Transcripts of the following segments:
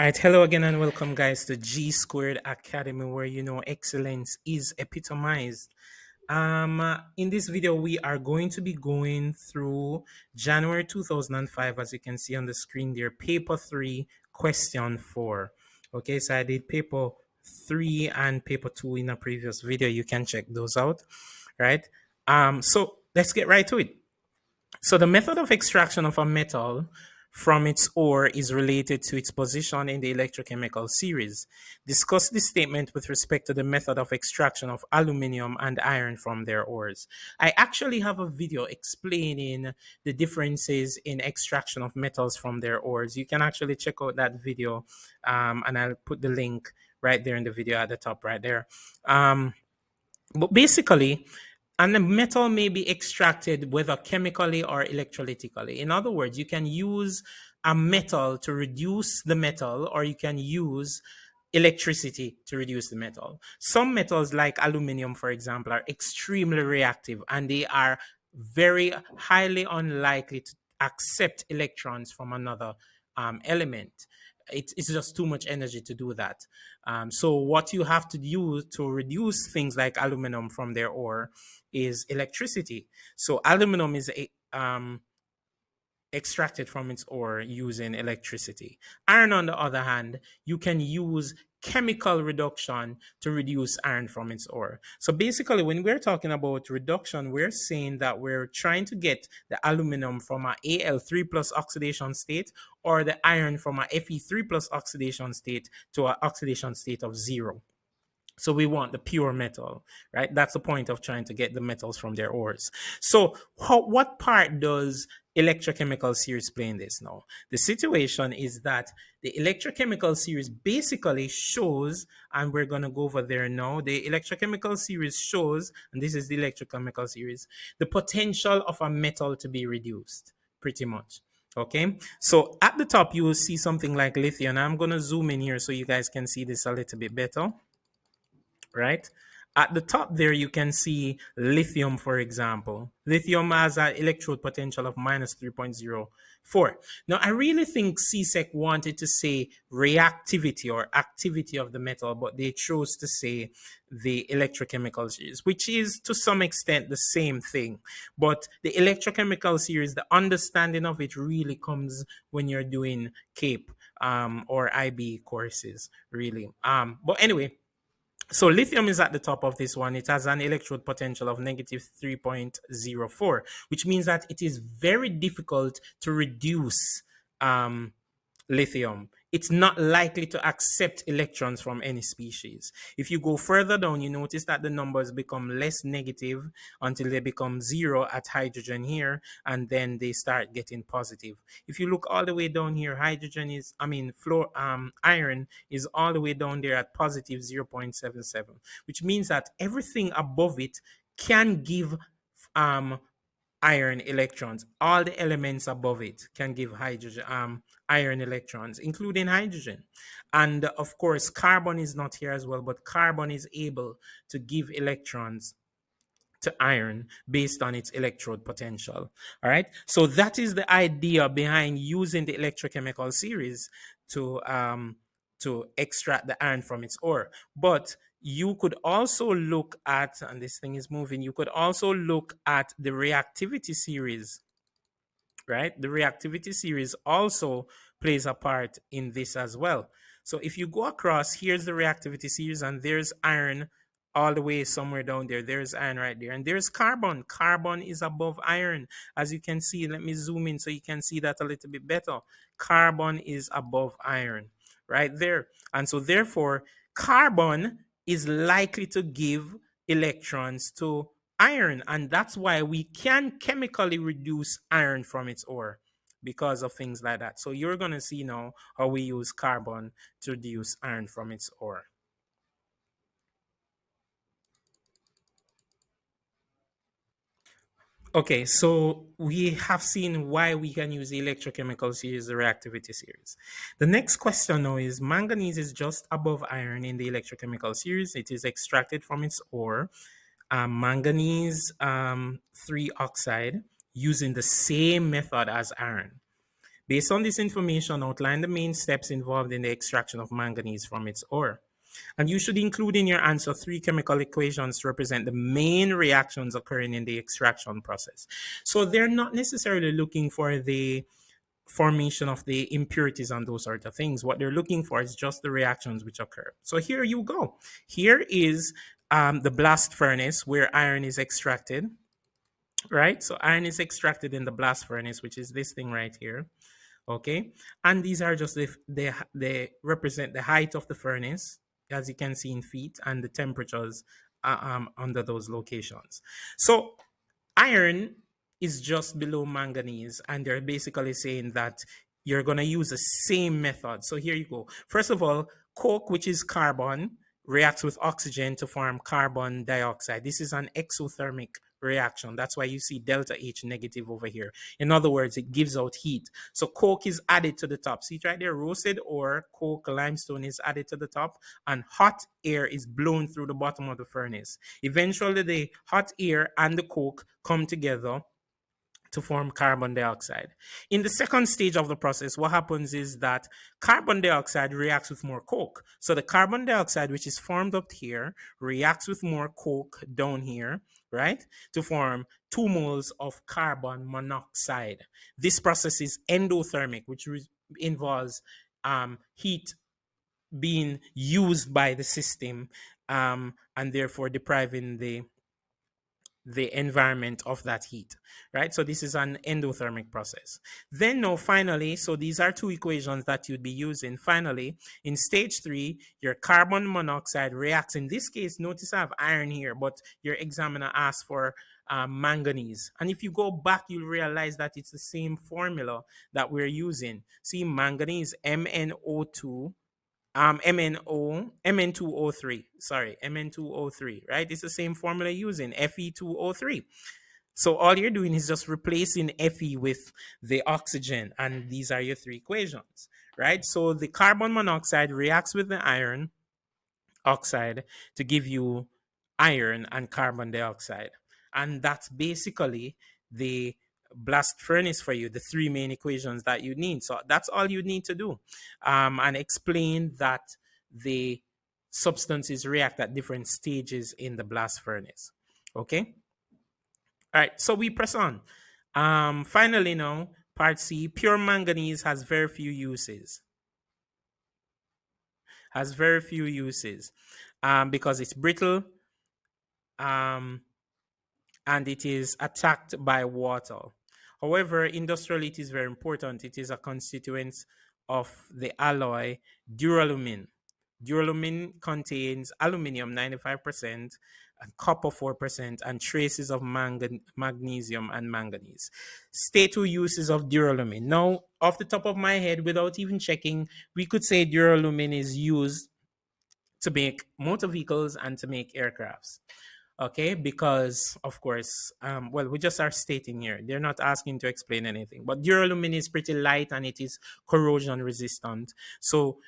All right, hello again and welcome, guys, to G Squared Academy, where excellence is epitomized. In this video, we are going to be going through January 2005, as you can see on the screen there, paper 3, question 4. Okay, so I did paper 3 and paper 2 in a previous video. You can check those out, right? So let's get right to it. So the method of extraction of a metal from its ore is related to its position in the electrochemical series. Discuss this statement with respect to the method of extraction of aluminum and iron from their ores. I actually have a video explaining the differences in extraction of metals from their ores. You can actually check out that video, and I'll put the link right there in the video at the top right there. But basically, and the metal may be extracted whether chemically or electrolytically. In other words, you can use a metal to reduce the metal, or you can use electricity to reduce the metal. Some metals, like aluminum, for example, are extremely reactive and they are very highly unlikely to accept electrons from another element. It's just too much energy to do that. So what you have to use to reduce things like aluminum from their ore is electricity. So aluminum is extracted from its ore using electricity. Iron, on the other hand, you can use chemical reduction to reduce iron from its ore. So basically, when we're talking about reduction, we're saying that we're trying to get the aluminum from a Al3 plus oxidation state, or the iron from a Fe3 plus oxidation state to an oxidation state of 0. So we want the pure metal, right? That's the point of trying to get the metals from their ores. So what part does electrochemical series play in this now? The situation is that the electrochemical series basically shows, and we're going to go over there now, the electrochemical series shows, and this is the electrochemical series, the potential of a metal to be reduced, pretty much. Okay, so at the top, you will see something like lithium. I'm going to zoom in here so you guys can see this a little bit better. Right? At the top there, you can see lithium, for example. Lithium has an electrode potential of minus 3.04. Now, I really think Csec wanted to say reactivity or activity of the metal, but they chose to say the electrochemical series, which is to some extent the same thing. But the electrochemical series, the understanding of it really comes when you're doing CAPE or IB courses, really. But anyway, so lithium is at the top of this one. It has an electrode potential of negative 3.04, which means that it is very difficult to reduce lithium. It's not likely to accept electrons from any species. If you go further down, you notice that the numbers become less negative until they become 0 at hydrogen here, and then they start getting positive. If you look all the way down here, iron is all the way down there at positive 0.77, which means that everything above it can give iron electrons. All the elements above it can give iron electrons, including hydrogen. And of course, carbon is not here as well, but carbon is able to give electrons to iron based on its electrode potential. All right. So that is the idea behind using the electrochemical series to extract the iron from its ore. But you could also look at, and this thing is moving, you could also look at the reactivity series, right? The reactivity series also plays a part in this as well. So if you go across, here's the reactivity series, and there's iron all the way somewhere down there. There's iron right there, and there's carbon. Carbon is above iron. As you can see, let me zoom in so you can see that a little bit better. Carbon is above iron right there. And so therefore, carbon is likely to give electrons to iron, and that's why we can chemically reduce iron from its ore, because of things like that. So you're going to see now how we use carbon to reduce iron from its ore. Okay, so we have seen why we can use the electrochemical series, the reactivity series. The next question now is, manganese is just above iron in the electrochemical series. It is extracted from its ore, manganese 3 oxide, using the same method as iron. Based on this information, outline the main steps involved in the extraction of manganese from its ore. And you should include in your answer 3 chemical equations to represent the main reactions occurring in the extraction process. So they're not necessarily looking for the formation of the impurities and those sort of things. What they're looking for is just the reactions which occur. So here you go. Here is the blast furnace where iron is extracted, right? So iron is extracted in the blast furnace, which is this thing right here. Okay, and these are just they represent the height of the furnace, as you can see in feet, and the temperatures under those locations. So iron is just below manganese, and they're basically saying that you're going to use the same method. So here you go. First of all, coke, which is carbon, reacts with oxygen to form carbon dioxide. This is an exothermic reaction. That's why you see delta H negative over here. In other words, it gives out heat. So coke is added to the top. See it right there, roasted ore, coke, limestone is added to the top, and hot air is blown through the bottom of the furnace. Eventually, the hot air and the coke come together to form carbon dioxide. In the second stage of the process, what happens is that carbon dioxide reacts with more coke. So the carbon dioxide, which is formed up here, reacts with more coke down here, right, to form 2 moles of carbon monoxide. This process is endothermic, which involves heat being used by the system, and therefore depriving the environment of that heat, right? So this is an endothermic process. Then now finally, so these are 2 equations that you'd be using. Finally, in stage 3, your carbon monoxide reacts. In this case, notice I have iron here, but your examiner asked for manganese. And if you go back, you'll realize that it's the same formula that we're using. See, manganese, MnO2, Mn2O3, sorry, Mn2O3, right? It's the same formula using Fe2O3. So all you're doing is just replacing Fe with the oxygen, and these are your 3 equations, right? So the carbon monoxide reacts with the iron oxide to give you iron and carbon dioxide. And that's basically the blast furnace for you, the 3 main equations that you need. So that's all you need to do, and explain that the substances react at different stages in the blast furnace. Okay. All right. So we press on. Finally, now, part C, pure manganese has very few uses. Because it's brittle, and it is attacked by water. However, industrially, it is very important. It is a constituent of the alloy duralumin. Duralumin contains aluminium 95%, and copper 4%, and traces of magnesium and manganese. State 2 uses of duralumin. Now, off the top of my head, without even checking, we could say duralumin is used to make motor vehicles and to make aircrafts. Okay, because of course, well, we just are stating here, they're not asking to explain anything, but duralumin is pretty light and it is corrosion resistant. So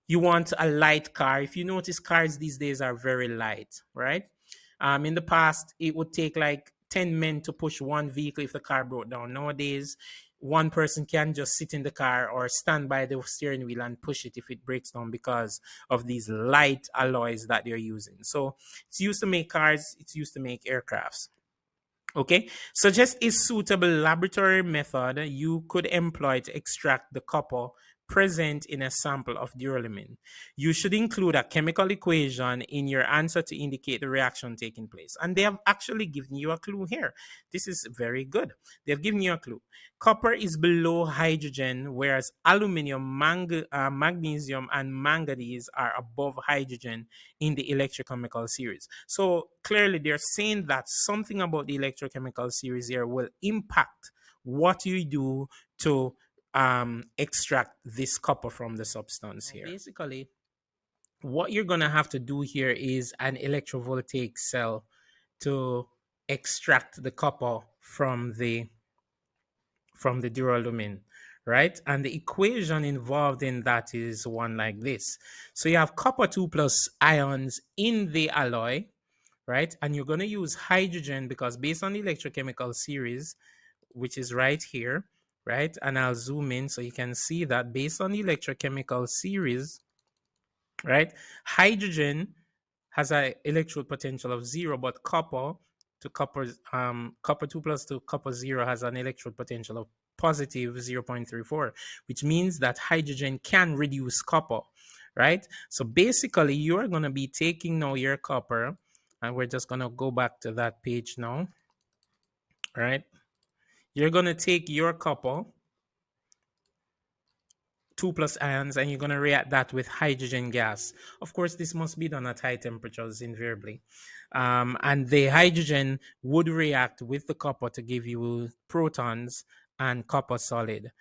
you want a light car. If you notice, cars these days are very light, right? In the past, it would take like 10 men to push one vehicle if the car broke down. Nowadays, one person can just sit in the car or stand by the steering wheel and push it if it breaks down, because of these light alloys that they're using. So it's used to make cars, it's used to make aircrafts. Okay, suggest a suitable laboratory method you could employ to extract the copper present in a sample of duralumin. You should include a chemical equation in your answer to indicate the reaction taking place. And they have actually given you a clue here. This is very good. They've given you a clue. Copper is below hydrogen, whereas aluminium, magnesium, and manganese are above hydrogen in the electrochemical series. So clearly they're saying that something about the electrochemical series here will impact what you do to extract this copper from the substance here. Basically, what you're going to have to do here is an electrovoltaic cell to extract the copper from the duralumin, right? And the equation involved in that is one like this. So you have copper 2 plus ions in the alloy, right? And you're going to use hydrogen because based on the electrochemical series, which is right here, right? And I'll zoom in so you can see that based on the electrochemical series, right? Hydrogen has an electrode potential of 0, but copper 2 plus to copper 0 has an electrode potential of positive 0.34, which means that hydrogen can reduce copper, right? So basically, you're going to be taking now your copper, and we're just going to go back to that page now, right? You're going to take your copper 2 plus ions, and you're going to react that with hydrogen gas. Of course, this must be done at high temperatures invariably. And the hydrogen would react with the copper to give you protons and copper solid.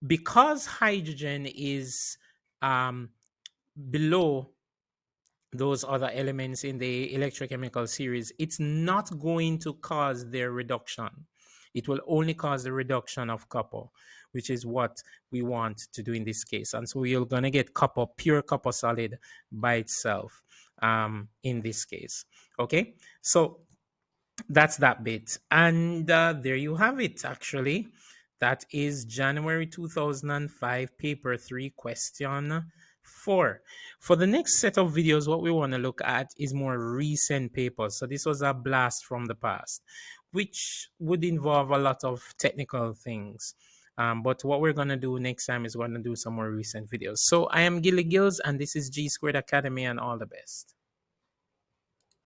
Because hydrogen is below those other elements in the electrochemical series, it's not going to cause their reduction. It will only cause the reduction of copper, which is what we want to do in this case. And so you're going to get copper, pure copper solid by itself in this case. Okay, so that's that bit. And there you have it, actually. That is January 2005, paper 3, question 4. For the next set of videos, what we want to look at is more recent papers. So this was a blast from the past, which would involve a lot of technical things. But what we're going to do next time is we're going to do some more recent videos. So I am Gilly Gills, and this is G Squared Academy, and all the best.